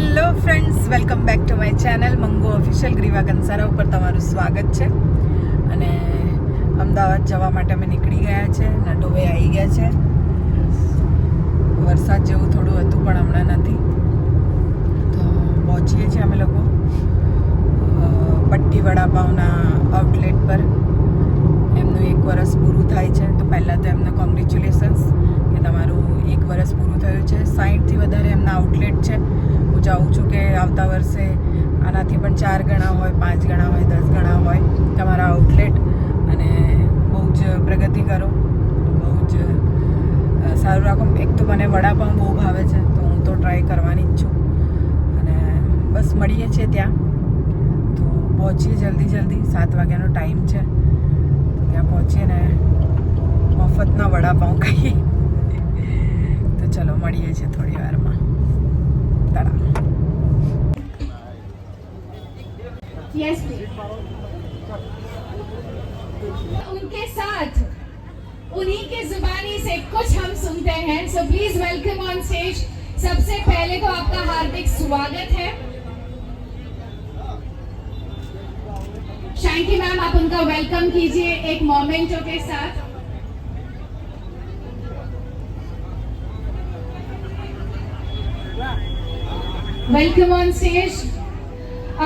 Hello friends, welcome back to my channel Mango Official. Griva Kansara ઉપર તમારું સ્વાગત છે. અને અમદાવાદ જવા માટે અમે નીકળી ગયા છે. નટોવે આવી ગયા છે. વરસાદ જેવું થોડું હતું પણ હમણાં નથી. તો પહોંચીએ છીએ અમે લોકો પટ્ટી વડાપાવના આઉટલેટ પર. એમનું 1 વર્ષ પૂરું થાય છે. તો પહેલાં તો એમને કોંગ્રેચ્યુલેશન્સ કે તમારું 1 વર્ષ પૂરું થયું છે. 60થી વધારે એમના આઉટલેટ છે. હું ચાહું છું કે આવતા વર્ષે આનાથી પણ 4 ગણા હોય, 5 ગણા હોય, 10 ગણા હોય તમારા આઉટલેટ. અને બહુ જ પ્રગતિ કરો, બહુ જ સારું રાખો. એક તો મને વડાપાઉં બહુ ભાવે છે, તો હું તો ટ્રાય કરવાની જ છું. અને બસ મળીએ છીએ ત્યાં. તો પહોંચીએ જલ્દી 7 વાગ્યાનો ટાઈમ છે. ત્યાં પહોંચીએ ને મફતના વડાપાઉં ખાઈએ. તો ચલો મળીએ છીએ થોડી વારમાં. Yes, please. उनके साथ उन्हीं की जुबानी से कुछ हम सुनते हैं. So please welcome on stage. सबसे पहले तो आपका हार्दिक स्वागत है. शांति मैम, आप उनका वेलकम कीजिए एक मोमेंटो के साथ. Welcome on stage.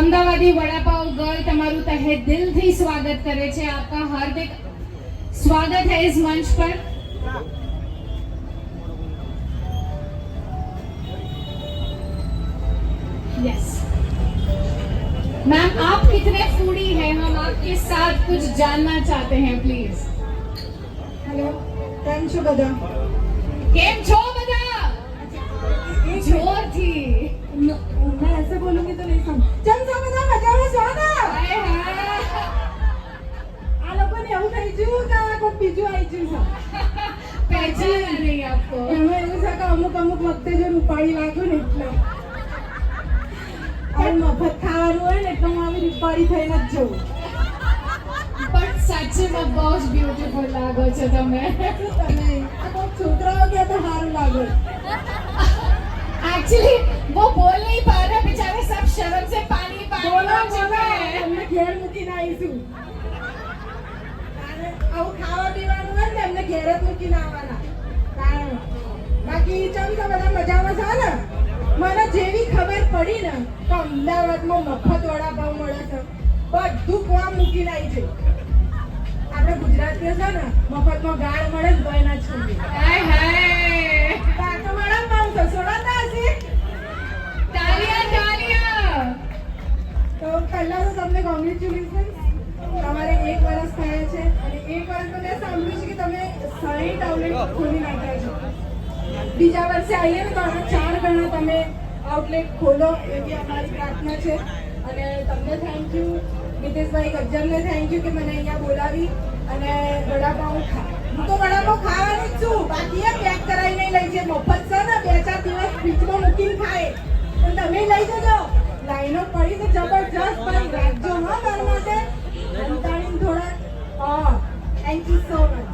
Amdavadi vada pav girl તમારું તહે દિલથી સ્વાગત કરે છે. આપકા હાર્દિક स्वागत है इस मंच पर. यस मैम, आप कितने फूडी हैं? हम आपके साथ कुछ जानना चाहते हैं प्लीज. हेलो, केम छो बधा? केम छो बधा? जोर थी. मैं ऐसे बोलूंगी तो नहीं समझ. चल छो बधा, मजा में छो ना? हाय हाय, आ लोगों ने એવું થઈ ગયું કે કોઈ બીજું આવી ગયું છે. पहचान नहीं आपको. એમાં એવું છે કે અમુક વખતે જો રૂપાળી લાગ્યું ને એટલે આ મફત ખાવાનું હોય ને એટલે હું આવી રૂપાળી થઈને જ જઉં. પણ સાચેમાં બહુ જ બ્યુટીફુલ લાગો છો તમે. તમે આ કોઈ છોકરાઓ કે તો સારું લાગે. एक्चुअली वो बोल नहीं पा रहे बेचारे, सब शर्म से पानी બોલો हो चुके हैं. એમને ઘેર મૂકીને આવીશું. અને આવું ખાવા પીવાનું હોય ને એમને ઘેર જ મૂકીને આવવાના. બાકી ચમ તો બધા મજામાં છે ને? મને જેવી ખબર પડી ને તો અમદાવાદમાં મફત વડાપાઉં મળે છે, બધું કોમ મૂકીને આવી છે. આપણે ગુજરાતીઓ છે ને મફતમાં ગાળ મળે જ ભાઈ ના છોડી. हाय हाय, તો વડાપાઉં તો સોડાતા હશે. तालियां तालियां. તો પહેલા તો તમને કોંગ્રેચ્યુલેશન. તમારે 1 વર્ષ થયા છે અને 1 વર્ષમાં મેં સાંભળ્યું છે કે તમે 60 આઉટલેટ ખોલી નાખ્યા છે. બીજા વર્ષે આવીએ ને તો આના 4 ગણા તમે આઉટલેટ ખોલો એવી અમારી પ્રાર્થના છે. અને તમને thank you, Niteshbhai ગજ્જરને thank you કે મને અહીંયા બોલાવી અને વડાપાઉં હું તો વડાપાઉં ખાવાની જ છું. બાકી એ પેક કરાવીને લઈ જાય. મફત છે ને 2-4 દિવસ ફ્રીજમાં મૂકીને ખાય. પણ તમે લઈ જજો. લાઈનો પડી તો જબરજસ્ત પણ રાખજો હા ઘર માટે. અંતાણીને થોડા thank you so much.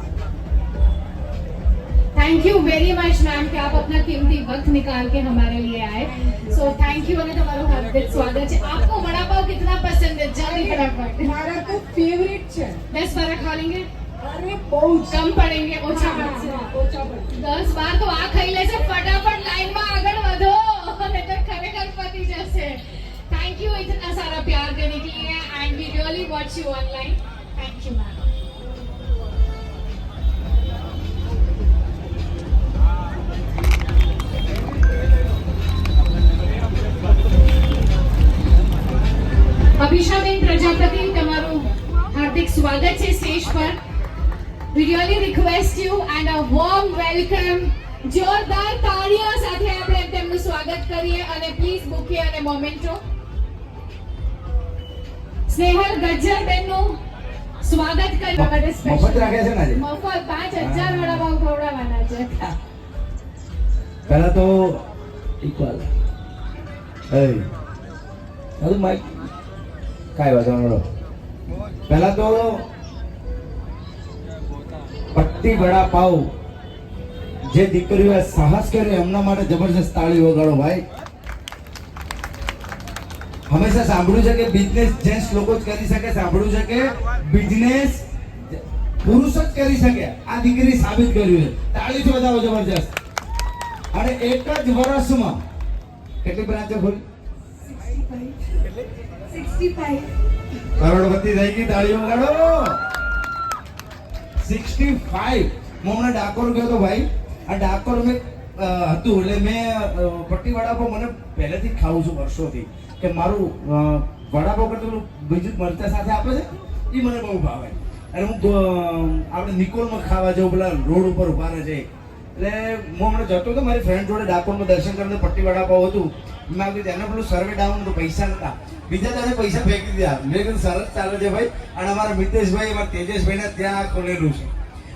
Thank you very much ma'am कि आप अपना कीमती वक्त निकाल के हमारे लिए आए. सो थैंक यू અને તમારું હાર્દિક સ્વાગત છે. आपको वड़ा पाव कितना पसंद है? जल्दी फटाफट. મારા તો ફેવરિટ છે. 10 12 खा लेंगे? અરે બહુ જ कम पड़ेंगे? ओछा पड़શે? ઓછા પડશે. 10 12 तो आ खाई लेશે. फटाफट लाइन में આગળ વધો અને તો ખરેખર પતી જશે. थैंक यू इतना सारा प्यार देने के लिए and we really watch you online. Thank you ma'am. અભિષાબેન પ્રજાપતિ, તમારું હાર્દિક સ્વાગત છે સ્ટેજ પર. We really request you and a warm welcome. જોરદાર તાળીઓ સાથે આપણે તેમનું સ્વાગત કરીએ અને પ્લીઝ બુકે અને મોમેન્ટો. સ્નેહલ ગજ્જર બેનનું સ્વાગત કરવા માટે મફત રાખ્યા છે ને આજે? મફત 5000 વડાપાઉં ખવડાવવાના છે. પહેલા તો ઇક્વલ એ બધું માઈક કાંઈ વાંધો નહીં. પહેલા તો પટ્ટી વડાપાઉં જે દીકરીઓએ સાહસ કર્યું એમના માટે જબરજસ્ત તાળી વગાડો ભાઈ. હંમેશા સાંભળ્યું છે કે બિઝનેસ જેન્ટ્સ લોકો જ કરી શકે, સાંભળ્યું છે કે બિઝનેસ પુરુષ જ કરી શકે. આ દીકરી સાબિત કર્યું છે. તાળીથી વધાવો જબરજસ્ત. અને એક જ વર્ષમાં કેટલી બ્રાન્ચો ખોલી? 65. કરોડપતિ થઈ ગઈ. તાળીઓ વગાડો. 65. હું હમણાં ડાકોર ગયો તો ભાઈ. આ ડાકોર મેં હતું એટલે મેં પટ્ટી વડાપાવ મને પહેલેથી જ ખાવું છું વર્ષોથી, કે મારું વડાપાવ કરતું બીજું મરચા સાથે આપે છે એ મને બહુ ભાવે. અને હું આપણે નિકોલમાં ખાવા જાઉં, પેલા રોડ ઉપર ઉભા રહે છે. એટલે હું હમણાં જતો હતો મારી ફ્રેન્ડ જોડે ડાકોરમાં દર્શન કરીને, પટ્ટી વડાપાવ હતું. મેં આપી તેને પેલું સર્વે ડાઉન તો પૈસા નતા, બીજા દાડે પૈસા ફેંકી દીધા. મેં કીધું સરસ ચાલે છે ભાઈ. અને અમારા મિતેશભાઈ, અમારા તેજસભાઈને ત્યાં ખોલેલું છે.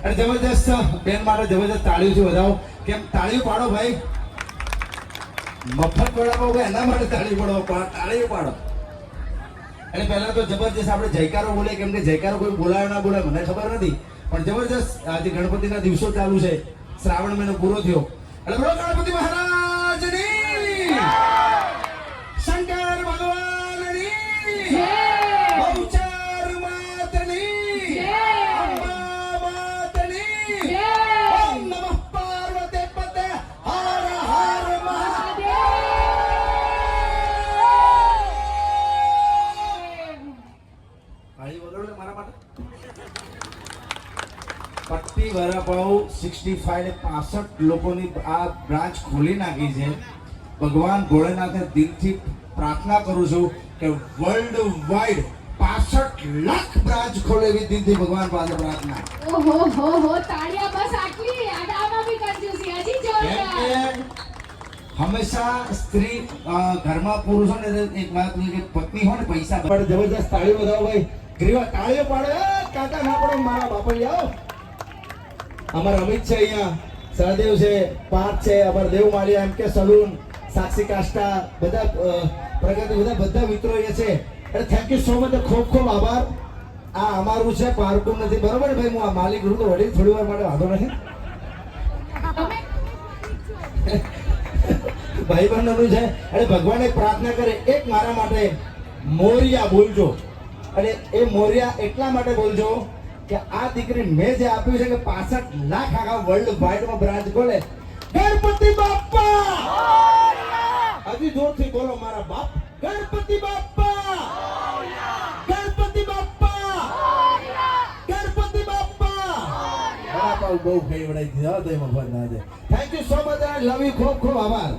અને જબરદસ્ત બેન માટે જબરદસ્ત તાળીઓથી વધાવો. કેમ તાળીઓ પાડો ભાઈ. મફત વડાપાવ એના માટે તાળીઓ પાડો, તાળીઓ પાડો. અને પહેલા તો જબરજસ્ત આપણે જયકારો બોલે, કેમ કે જયકારો કોઈ બોલાવે ના બોલાવે મને ખબર નથી, પણ જબરજસ્ત આજે ગણપતિના દિવસો ચાલુ છે, શ્રાવણ મહિનો પૂરો થયો એટલે બોલો ગણપતિ મહારાજની, શંકર ભગવાનની, બહુચર માતની, અંબા માતની, ઓમ નમઃ પાર્વતી પતે, હર હર મહાદેવ. પટ્ટી વડાપાવ 65 ને 65 લોકોની આ બ્રાન્ચ ખોલી નાખી છે. ભગવાન ભોળેનાથને દિલથી પ્રાર્થના કરું છું કે વર્લ્ડ વાઇડ 65 લાખ બ્રાન્ચ ખોલે એવી દિલથી ભગવાન પાસે પ્રાર્થના. ઓહો હો હો, તાળીયા બસ આટલી, આડામાં બી કંજૂસી, હજી કેમ જોરદાર. કે હંમેશા સ્ત્રી ઘરમાં પુરુષોને એક વાત કે પત્ની હોય ને પૈસા પડે. જબરદસ્ત તાળીઓ બધાઓ ભાઈ. ગ્રીવા તાળીઓ પાડો. કાકા ના પડો, મારા બાપા આવો. અમારા અમિત છે અહીંયા, સહદેવ છે, પાર્થ છે, અમારા દેવ માળિયા, એમ કે સલૂન, સાક્ષી કાષ્ટા, બધા પ્રગતિ, બધા મિત્રો અહીંયા છે. એટલે થેન્ક યુ સો મચ. ખૂબ ખૂબ આભાર. આ અમારું છે, પાર્કું નથી. બરોબર ને ભાઈ? હું આ માલિક છું તો વળી થોડી વાર માટે વાંધો નથી. ભાઈ બંધનું છે. અને ભગવાને પ્રાર્થના કરે એક મારા માટે મોરિયા બોલજો. અને એ મોરિયા એટલા માટે બોલજો કે આ દીકરી મેં જે આપ્યું છે કે 65 લાખ આખા વર્લ્ડ વાઇડમાં બ્રાન્ચ ખોલે. ગણપતિ બાપ્પા હજી જોરથી બોલો મારા બાપ. ગણપતિ બાપ્પા, ગણપતિ બાપ્પા, ગણપતિ બાપ્પા. વડાપાવ બહુ ખાઈ વડાઈ દીધા તો એમાં ભર ના જાય. Thank you so much. I love you. ખૂબ ખૂબ આભાર.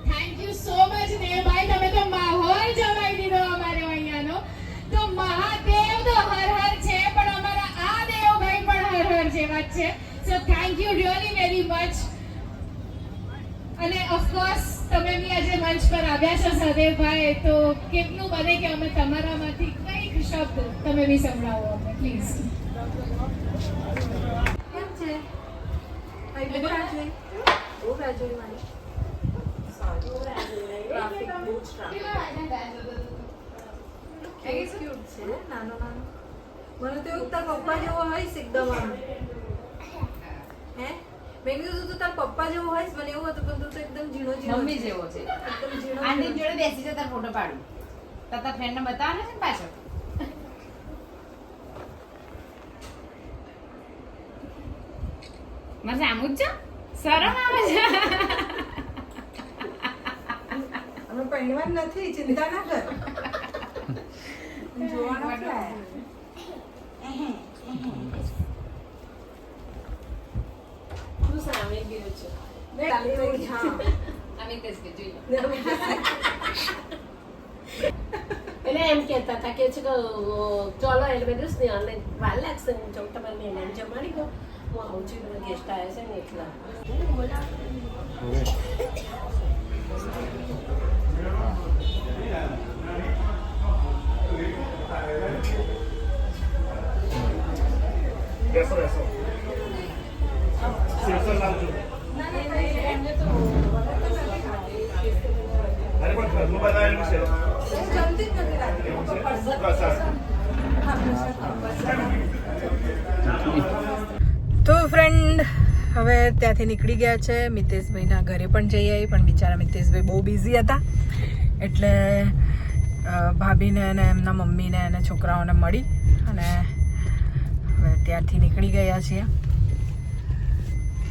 Thank you so much Devbhai, તમે તો માહોલ જમાઈ દીધો અમારે અહીંયાનો. તો મહાદેવ તો હર હર છે, પણ અમારા આ દેવભાઈ પણ હર હર જેવા જ છે. So thank you really very much. અને ઓફકોર્સ તમે બી આજે મંચ પર આવ્યા છો સહદેવભાઈ, તો કેટલું બને કે અમે તમારામાંથી કંઈક શબ્દ તમે બી સંભળાવો અમને પ્લીઝ. કેમ છે? ભાઈ બહુ રાહ જોઈ. બહુ રાહ જોઈ મારી. ટ્રાફિક બહુ જ ટ્રાફિક. ક્યુટ છે નાનો નાનો. મને તો એવું તાર પપ્પા જેવો હોઈશ એકદમ આમ. હે? મેં કીધું તું તાર પપ્પા જેવો હોઈશ, મને એવું હતું પણ તું તો એકદમ ઝીણો ઝીણો મમ્મી જેવો છે. એકદમ ઝીણો આંટી ઝીણો. જોડે બેસી છે તાર ફોટો પાડું. તાર ફ્રેન્ડને બતાવવાનો છે ને પાછો. મારે સામું જ છો? શરમ આવે છે. અમે પહેરવા નથી, ચિંતા ના કર. જોવાના છે. તું સામે ગયો છો. ચાલી રહી છે. હા. અમે કહીશ કે જોઈ લો. એટલે એમ કહેતા હતા કે છે કે ચલો એટલે બધું સ્નેહને વાર લાગશે ને જો તમારે મહેમાન જમાડી દો, હું આવું છું બધા ગેસ્ટ આવ્યા છે ને એટલા. જલ્દી જ નથી રાખતી. તો ફ્રેન્ડ, હવે હવે ત્યાંથી નીકળી ગયા છે. મિતેશભાઈના ઘરે પણ જઈ આવી, પણ બિચારા મિતેશભાઈ બહુ બિઝી હતા એટલે ભાભીને અને એમના મમ્મીને અને છોકરાઓને મળી અને હવે ત્યાંથી નીકળી ગયા છીએ.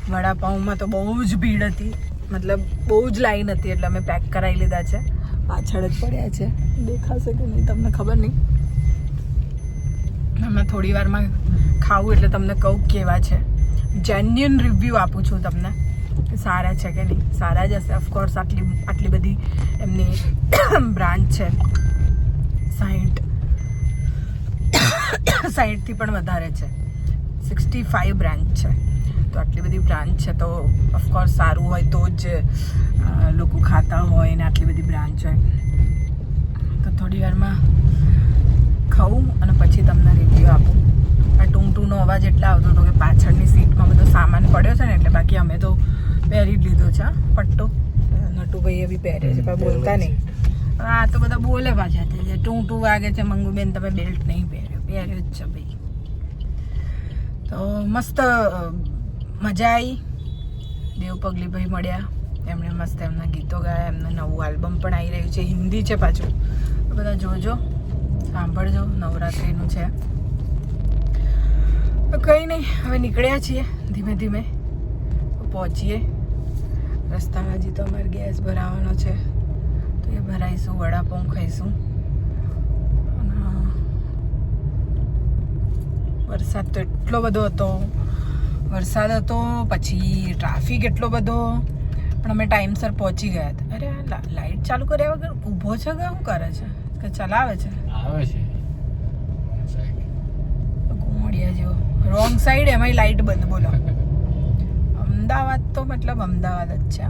વડાપાઉંમાં તો બહુ જ ભીડ હતી, મતલબ બહુ જ લાઈન હતી એટલે અમે પેક કરાવી લીધા છે. પાછળ જ પડ્યા છે, દેખાશે કે નહીં તમને ખબર નહીં. હમણાં થોડી વારમાં ખાવું એટલે તમને કહું કેવા છે. જેન્યુઅન રિવ્યૂ આપું છું તમને, સારા છે કે નહીં. સારા જ હશે ઓફકોર્સ, આટલી બધી એમની બ્રાન્ચ છે, 60થી પણ વધારે છે, 65 બ્રાન્ચ છે. તો આટલી બધી બ્રાન્ચ છે તો ઓફકોર્સ સારું હોય તો જ લોકો ખાતા હોય ને આટલી બધી બ્રાન્ચ હોય. તો થોડી વારમાં ખાઉં અને પછી તમને રિવ્યૂ આપું. આ ટૂંટૂનો અવાજ એટલે આવતો હતો કે પાછળની સીટમાં બધો સામાન પડ્યો છે ને એટલે, બાકી અમે તો પહેરી જ લીધો છે પટ્ટો. નટુભાઈએ બી પહેર્યો છે પણ બોલતા નહીં. આ તો બધા બોલે પાછા છે, ટૂંટું વાગે છે. મંગુબેન તમે બેલ્ટ નહીં પહેર્યો જ છે ભાઈ. તો મસ્ત મજા આવી. દેવ પગલીભાઈ મળ્યા, એમણે મસ્ત એમના ગીતો ગાયા. એમનું નવું આલ્બમ પણ આવી રહ્યું છે, હિન્દી છે પાછું. તો બધા જોજો, સાંભળજો. નવરાત્રિનું છે. તો કંઈ નહીં, હવે નીકળ્યા છીએ ધીમે ધીમે, પહોંચીએ. રસ્તામાં હજી તો અમારે ગેસ ભરાવાનો છે તો એ ભરાઈશું, વડાપાઉં ખાઈશું. વરસાદ તો એટલો બધો હતો, વરસાદ હતો, પછી ટ્રાફિક એટલો બધો, પણ અમે ટાઈમસર પહોંચી ગયા હતા. અરે લાઇટ ચાલુ કર્યા વગર ઊભો છે કે શું કરે છે કે ચલાવે છે? આવે છે ઘુમડિયા જેવો, રોંગ સાઈડ, એમાંય લાઇટ બંધ. બોલો, અમદાવાદ તો મતલબ અમદાવાદ જ છે.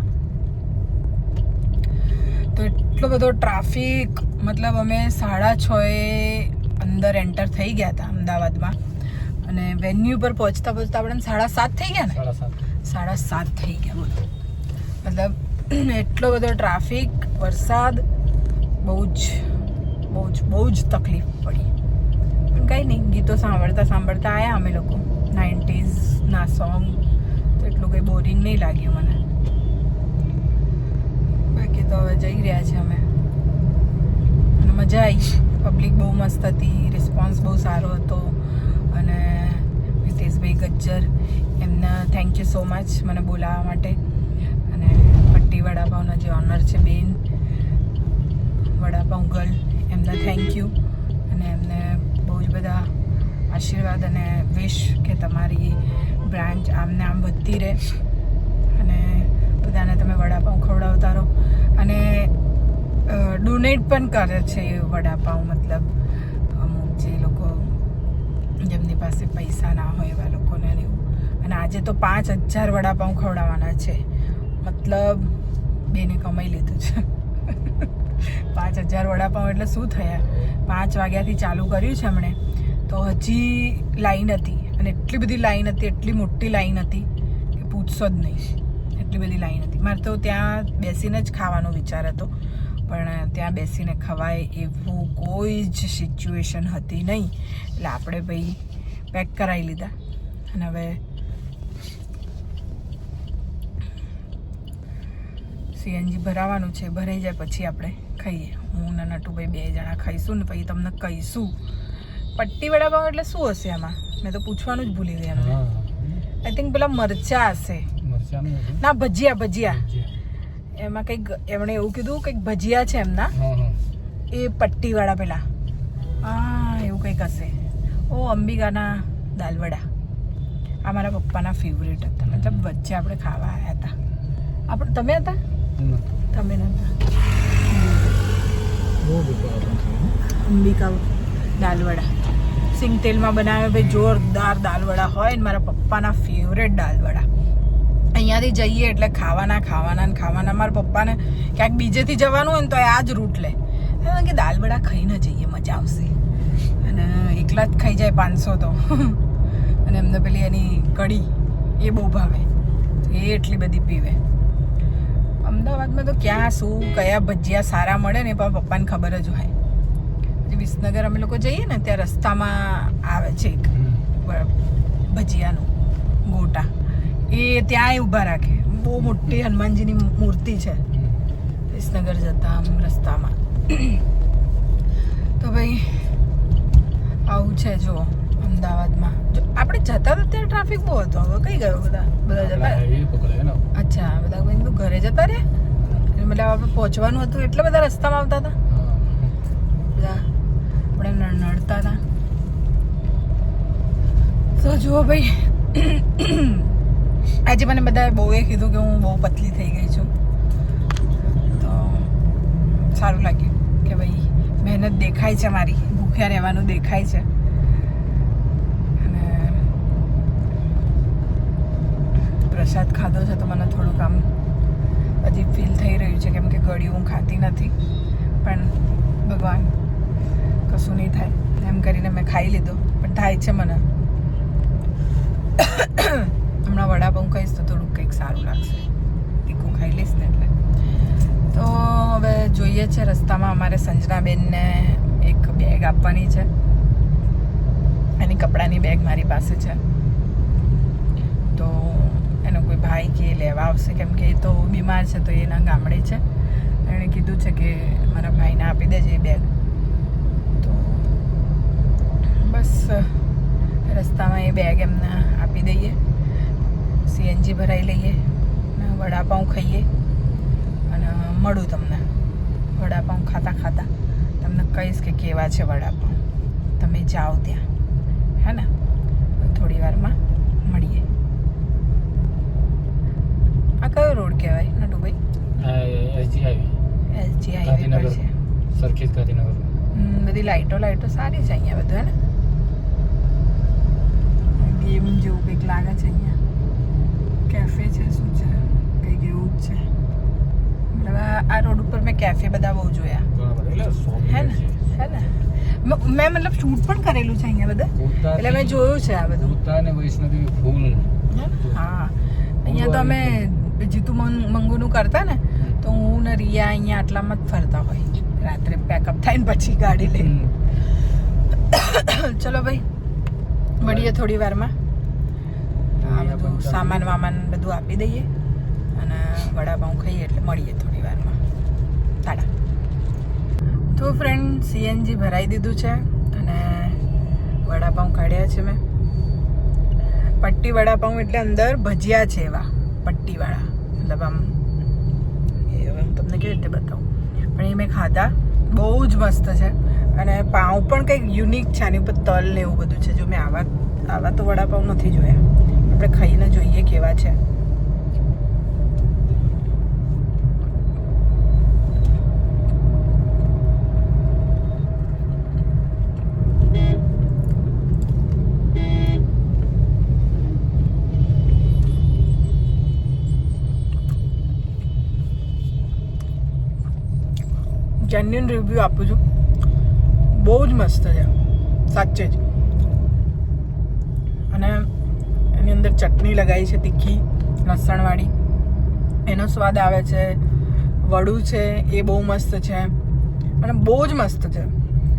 તો એટલો બધો ટ્રાફિક, મતલબ અમે 6:30 અંદર એન્ટર થઈ ગયા હતા અમદાવાદમાં અને વેન્યુ પર પહોંચતા આપણે 7:30 થઈ ગયા ને, 7:30 થઈ ગયા. બોલો, મતલબ એટલો બધો ટ્રાફિક, વરસાદ, બહુ જ તકલીફ પડી. પણ કંઈ નહીં, ગીતો સાંભળતા આવ્યા અમે લોકો. 90s સોંગ તો એટલું કંઈ બોરિંગ નહીં લાગ્યું મને. બાકી તો હવે જઈ રહ્યા છે અમે અને મજા આવી. પબ્લિક બહુ મસ્ત હતી, રિસ્પોન્સ બહુ સારો હતો. અને મિતેશભાઈ ગજ્જર, એમને થેન્ક યુ સો મચ મને બોલાવવા માટે. અને પટ્ટી વડાપાઉંના જે ઓનર છે બેન, વડાપાઉં ગર્લ, એમને થેન્ક યુ. અને એમને બહુ જ બધા આશીર્વાદ અને વિશ કે તમારી બ્રાન્ચ આમને આમ વધતી રહે અને બધાને તમે વડાપાઉં ખવડાવતા રહો. અને ડોનેટ પણ કરે છે એ વડાપાઉં, મતલબ અમુક જે લોકો જેમની પાસે પૈસા ના હોય એવા લોકોને એવું. અને આજે તો 5000 વડાપાઉં ખવડાવવાના છે, મતલબ બેને કમાઈ લીધું છે. 5000 વડાપાઉં એટલે શું થયા? 5 વાગ્યાથી ચાલુ કર્યું છે એમણે, તો હજી લાઈન હતી. અને એટલી બધી લાઈન હતી, એટલી મોટી લાઈન હતી કે પૂછશો જ નહીં. એટલી બધી લાઈન હતી. મારે તો ત્યાં બેસીને જ ખાવાનો વિચાર હતો, પણ ત્યાં બેસીને ખવાય એવું કોઈ જ સિચ્યુએશન હતી નહીં. એટલે આપણે ભાઈ પેક કરાવી લીધા અને હવે સીએનજી ભરાવાનું છે. ભરાઈ જાય પછી આપણે ખાઈએ. હું ને નટુભાઈ 2 જણા ખાઈશું ને પછી તમને કહીશું. પટ્ટી વડાપાઉં એટલે શું હશે આમાં? મેં તો પૂછવાનું જ ભૂલી ગઈ એમને. આઈ થિંક પેલા મરચા હશે. ના, ભજીયા. એમાં કંઈક એમણે એવું કીધું કંઈક ભજીયા છે એમના, એ પટ્ટીવાળા પેલા. હા, એવું કંઈક હશે. ઓ, અંબિકાના દાલવડા આ મારા પપ્પાના ફેવરેટ હતા. મતલબ વચ્ચે આપણે ખાવા આવ્યા હતા. તમે હતા? તમે નહોતા. અંબિકા દાલવડા સિંગ તેલમાં બનાવે ભાઈ, જોરદાર દાલવડા હોય ને મારા પપ્પાના ફેવરેટ દાલવડા. અહીંયાથી જઈએ એટલે ખાવાના. મારા પપ્પાને ક્યાંક બીજેથી જવાનું હોય ને તો આ જ રૂટ લે કે દાલવડા ખાઈને જઈએ, મજા આવશે. અને એકલા જ ખાઈ જાય 500 તો. અને એમને પેલી એની કઢી એ બહુ ભાવે, એ એટલી બધી પીવે. અમદાવાદમાં તો ક્યાં શું કયા ભજીયા સારા મળે ને પણ પપ્પાને ખબર જ હોય. વિસનગર અમે લોકો જઈએ ને ત્યાં રસ્તામાં આવે છે એક ભજીયાનું ગોટા, એ ત્યાંય ઊભા રાખે. બહુ મોટી હનુમાનજીની મૂર્તિ છે વિસનગર જતા આમ રસ્તામાં. તો ભાઈ આવું છે જો અમદાવાદમાં. જો આપણે જતા હતા ત્યારે ટ્રાફિક બહુ હતો. હવે કઈ ગયો બધા જતા રહ્યા? અચ્છા, બધા ભાઈ ઘરે જતા રહ્યા. મતલબ આપણે પહોંચવાનું હતું એટલે બધા રસ્તામાં આવતા હતા. બધા આપણે નડતા હતા. તો જુઓ ભાઈ, આજે મને બધાએ બહુએ કીધું કે હું બહુ પતલી થઈ ગઈ છું. તો સારું લાગ્યું કે ભાઈ મહેનત દેખાય છે મારી, ભૂખ્યા રહેવાનું દેખાય છે. અને પ્રસાદ ખાધો છે તો મને થોડુંક આમ અજીબ ફીલ થઈ રહ્યું છે, કેમ કે ગળ્યું હું ખાતી નથી. પણ ભગવાન કશું નહીં થાય એમ કરીને મેં ખાઈ લીધો. પણ થાય છે મને. હમણાં વડાપાઉં ખાઈશ તો થોડુંક કંઈક સારું લાગશે. તીખું ખાઈ લઈશ ને એટલે. તો હવે જોઈએ છે રસ્તામાં અમારે સંજનાબેનને એક બેગ આપવાની છે. એની કપડાની બેગ મારી પાસે છે. તો એનો કોઈ ભાઈ કે લેવા આવશે, કેમ કે એ તો બીમાર છે તો એના ગામડે છે. એણે કીધું છે કે મારા ભાઈને આપી દેજે એ બેગ. તો બસ રસ્તામાં એ બેગ એમને આપી દઈએ, સીએનજી ભરાઈ લઈએ, વડાપાઉં ખાઈએ અને મળું તમને. વડાપાઉં ખાતા ખાતા તમને કહીશ કે કેવા છે વડાપાઉં. તમે જાઓ ત્યાં, હે ને? થોડી વારમાં મળીએ. આ કયો રોડ કહેવાય નટુભાઈ? એસજી હાઈવે પર છે. સરખેજ ગાંધીનગર. બધી લાઈટો સારી છે અહીંયા બધું, હે ને? ગેમ જેવું કંઈક લાગે છે અહીંયા. કેફે છે, શું છે, કંઈક એવું જ છે. મતલબ આ રોડ ઉપર મેં કેફે બધા બહુ જોયા, હે ને? મેં મતલબ શૂટ પણ કરેલું છે અહીંયા બધા, એટલે મેં જોયું છે આ બધું. અને વૈષ્ણોદેવી ફૂલ. હા, અહીંયા તો અમે જીતુ મંગુનું કરતા ને, તો હું ને રિયા અહીંયા આટલામાં જ ફરતા હોય રાત્રે પેકઅપ થાય ને પછી ગાડી લઈ. ચલો ભાઈ, મળીએ થોડી વારમાં. આ બધું સામાન વામાન બધું આપી દઈએ અને વડાપાઉં ખાઈએ એટલે મળીએ થોડી વારમાં. તાડા. તો ફ્રેન્ડ, સીએનજી ભરાઈ દીધું છે અને વડાપાઉં કાઢ્યા છે મેં. પટ્ટી વડાપાઉં એટલે અંદર ભજીયા છે એવા પટ્ટીવાળા. મતલબ આમ તમને કેવી રીતે બતાવું, પણ એ મેં ખાધા. બહુ જ મસ્ત છે અને પાઉં પણ કંઈક યુનિક છે. આની ઉપર તલ ને એવું બધું છે. જો મેં આવા તો વડાપાઉં નથી જોયા. આપણે ખાઈને જોઈએ કેવા છે. જેન્યુઅન રિવ્યૂ આપું છું, બહુ જ મસ્ત છે સાચે જ. અને એની અંદર ચટણી લગાવી છે તીખી લસણવાળી, એનો સ્વાદ આવે છે. વડું છે એ બહુ મસ્ત છે અને બહુ જ મસ્ત છે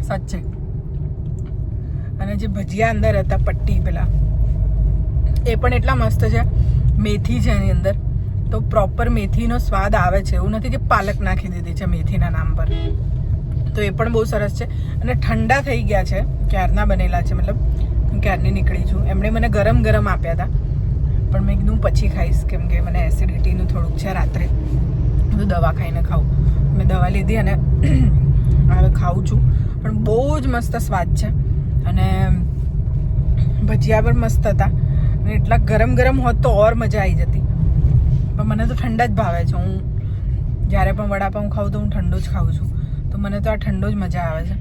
સાચે. અને જે ભજીયા અંદર હતા પટ્ટી પેલા, એ પણ એટલા મસ્ત છે. મેથી છે એની અંદર, તો પ્રોપર મેથીનો સ્વાદ આવે છે. એવું નથી કે પાલક નાખી દીધી છે મેથીના નામ પર. તો એ પણ બહુ સરસ છે. અને ઠંડા થઈ ગયા છે, ક્યારના બનેલા છે. મતલબ ક્યારની નીકળી છું. એમણે મને ગરમ ગરમ આપ્યા હતા, પણ મેં કીધું પછી ખાઈશ, કેમ કે મને એસિડિટીનું થોડુંક છે રાત્રે. તો દવા ખાઈને ખાવું. મેં દવા લીધી અને હવે ખાઉં છું. પણ બહુ જ મસ્ત સ્વાદ છે. અને ભજીયા પણ મસ્ત હતા. અને એટલા ગરમ ગરમ હોત તો ઓર મજા આવી જતી. પણ મને તો ઠંડા જ ભાવે છે. હું જ્યારે પણ વડાપાઉં ખાઉં તો હું ઠંડુ જ ખાઉં છું. તો મને તો આ ઠંડુ જ મજા આવે છે.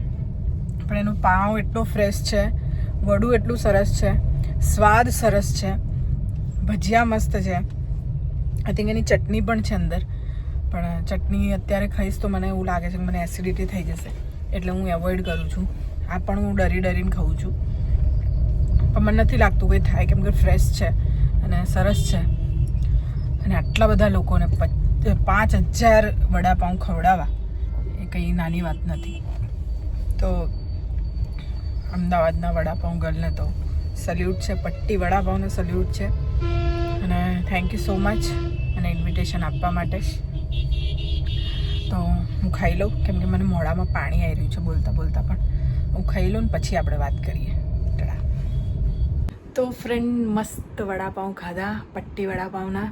પણ એનો પાઉં એટલો ફ્રેશ છે, વડું એટલું સરસ છે, સ્વાદ સરસ છે, ભજીયા મસ્ત છે. આઈ થિંક એની ચટણી પણ છે અંદર. પણ ચટણી અત્યારે ખાઈશ તો મને એવું લાગે છે કે મને એસિડિટી થઈ જશે, એટલે હું એવોઇડ કરું છું. આ પણ હું ડરીને ખાઉં છું. પણ મને નથી લાગતું કંઈ થાય, કેમ કે ફ્રેશ છે અને સરસ છે. અને આટલા બધા લોકોને 5000 વડાપાઉં ખવડાવવા એ કંઈ નાની વાત નથી. તો અમદાવાદના વડાપાઉં ગર્લને તો સલ્યુટ છે. પટ્ટી વડાપાઉંને સલ્યુટ છે. અને થેન્ક યુ સો મચ મને ઇન્વિટેશન આપવા માટે. તો હું ખાઈ લઉં કેમ કે મને મોઢામાં પાણી આવી રહ્યું છે બોલતા બોલતા, પણ હું ખાઈ લઉં ને પછી આપણે વાત કરીએ. ટાટા. તો ફ્રેન્ડ મસ્ત વડાપાઉં ખાધા, પટ્ટી વડાપાઉંના,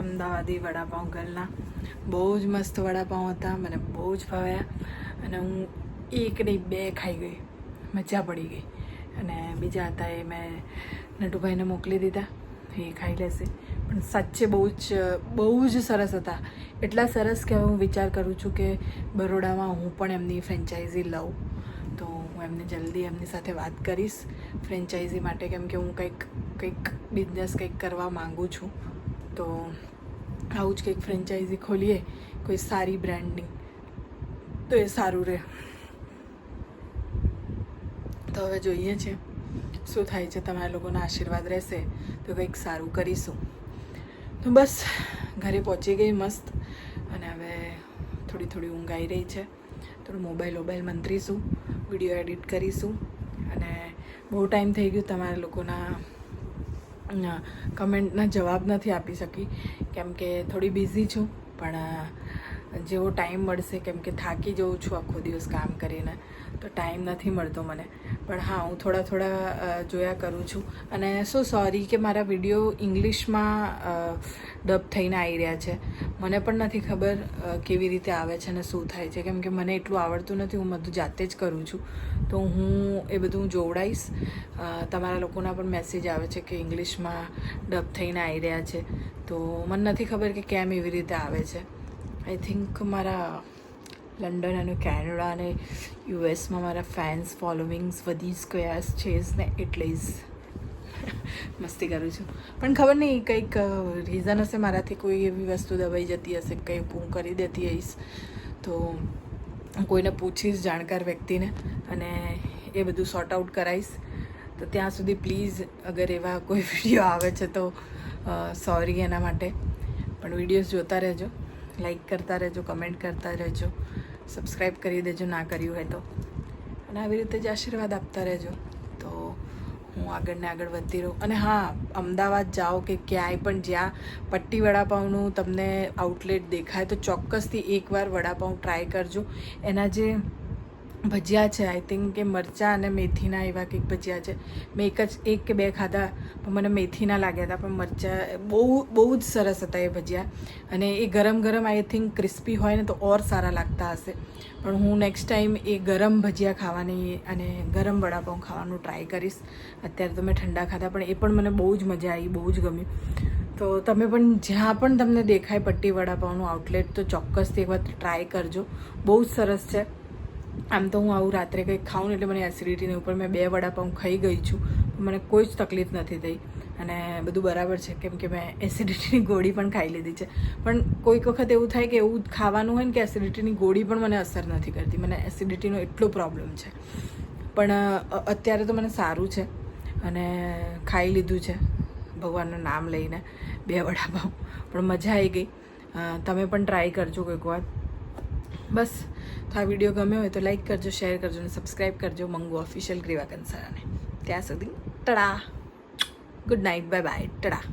અમદાવાદી વડાપાઉં ગર્લના. બહુ જ મસ્ત વડાપાઉં હતા, મને બહુ જ ભાવ્યા અને હું એક નહીં 2 ખાઈ ગઈ, મજા પડી ગઈ. અને બીજા હતા એ મેં નટુભાઈને મોકલી દીધા, એ ખાઈ લેશે. પણ સાચે બહુ જ સરસ હતા. એટલા સરસ કે હવે હું વિચાર કરું છું કે બરોડામાં હું પણ એમની ફ્રેન્ચાઇઝી લઉં. તો હું એમને જલ્દી એમની સાથે વાત કરીશ ફ્રેન્ચાઇઝી માટે, કેમ કે હું કંઈક બિઝનેસ કંઈક કરવા માગું છું. તો આવું જ કંઈક ફ્રેન્ચાઇઝી ખોલીએ કોઈ સારી બ્રાન્ડની, તો એ સારું રહે. તો હવે જોઈએ છે શું થાય છે. તમારા લોકોના આશીર્વાદ રહેશે તો કંઈક સારું કરીશું. તો બસ ઘરે પહોંચી ગઈ મસ્ત, અને હવે થોડી ઊંઘ આવી રહી છે. થોડું મોબાઈલ મંતરીશું, વિડીયો એડિટ કરીશું. અને બહુ ટાઈમ થઈ ગયું તમારા લોકોના કમેન્ટના જવાબ નથી આપી શકી કેમ કે થોડી બિઝી છું. પણ જેવો ટાઈમ મળશે, કેમ કે થાકી જઉં છું આખો દિવસ કામ કરીને, તો ટાઈમ નથી મળતો મને. પણ હા, હું થોડા જોયા કરું છું. અને સો સોરી કે મારા વિડીયો ઇંગ્લિશમાં ડબ થઈને આવી રહ્યા છે. મને પણ નથી ખબર કેવી રીતે આવે છે અને શું થાય છે, કેમ કે મને એટલું આવડતું નથી. હું બધું જાતે જ કરું છું, તો હું એ બધું જોવડાવીશ. તમારા લોકોના પણ મેસેજ આવે છે કે ઇંગ્લિશમાં ડબ થઈને આવી રહ્યા છે, તો મને નથી ખબર કે કેમ એવી રીતે આવે છે. આઈ થિંક મારા લંડન અને કેનેડા અને યુએસમાં મારા ફેન્સ ફોલોવિંગ્સ વધી જ ગયા છે ને, એટલે જ મસ્તી કરું છું. પણ ખબર નહીં, કંઈક રીઝન હશે મારાથી કોઈ એવી વસ્તુ દબાઈ જતી હશે, કંઈ હું કરી દેતી હઈશ. તો કોઈને પૂછીશ, જાણકાર વ્યક્તિને, અને એ બધું સોર્ટ આઉટ કરાવીશ. તો ત્યાં સુધી પ્લીઝ અગર એવા કોઈ વિડીયો આવે છે તો સોરી એના માટે. પણ વિડીયોઝ જોતા રહેજો, લાઈક કરતા રહેજો, કમેન્ટ કરતા રહેજો, સબસ્ક્રાઈબ કરી દેજો ના કર્યું હોય તો. અને આવી રીતે જ આશીર્વાદ આપતા રહેજો, તો હું આગળ ને આગળ વધતી રહું. અને હા, અમદાવાદ જાઓ કે ક્યાંય પણ જ્યાં પટ્ટી વડાપાઉંનું તમને આઉટલેટ દેખાય તો ચોક્કસથી એકવાર વડાપાઉં ટ્રાય કરજો. એના જે ભજીયા છે, આઈ થિંક કે મરચાં અને મેથીના એવા કંઈક ભજીયા છે. મેં એક કે બે ખાધા, પણ મને મેથીના લાગ્યા હતા, પણ મરચાં બહુ જ સરસ હતા એ ભજીયા. અને એ ગરમ આઈ થિંક ક્રિસ્પી હોય ને તો ઓર સારા લાગતા હશે. પણ હું નેક્સ્ટ ટાઈમ એ ગરમ ભજીયા ખાવાની અને ગરમ વડાપાઉં ખાવાનું ટ્રાય કરીશ. અત્યારે તો મેં ઠંડા ખાધા, પણ એ પણ મને બહુ જ મજા આવી, બહુ જ ગમ્યું. તો તમે પણ જ્યાં પણ તમને દેખાય પટ્ટી વડાપાઉંનું આઉટલેટ, તો ચોક્કસથી એક વખત ટ્રાય કરજો. બહુ જ સરસ છે. આમ તો હું આવું રાત્રે કંઈક ખાઉં ને એટલે મને એસિડિટીની ઉપર મેં 2 વડાપાઉં ખાઈ ગઈ છું, મને કોઈ જ તકલીફ નથી થઈ અને બધું બરાબર છે, કેમ કે મેં એસિડિટીની ગોળી પણ ખાઈ લીધી છે. પણ કોઈક વખત એવું થાય કે એવું ખાવાનું હોય ને કે એસિડિટીની ગોળી પણ મને અસર નથી કરતી. મને એસિડિટીનો એટલો પ્રોબ્લેમ છે, પણ અત્યારે તો મને સારું છે અને ખાઈ લીધું છે ભગવાનનું નામ લઈને 2 વડાપાઉં. પણ મજા આવી ગઈ. તમે પણ ટ્રાય કરજો કોઈક વાર. બસ, તો આ વિડીયો ગમ્યો હોય તો લાઈક કરજો, શેર કરજો અને સબસ્ક્રાઈબ કરજો મંગુ ઓફિશિયલ ગ્રીવા કંસારાને. ત્યાં સુધી ટડા, ગુડ નાઇટ, બાય બાય, ટડા.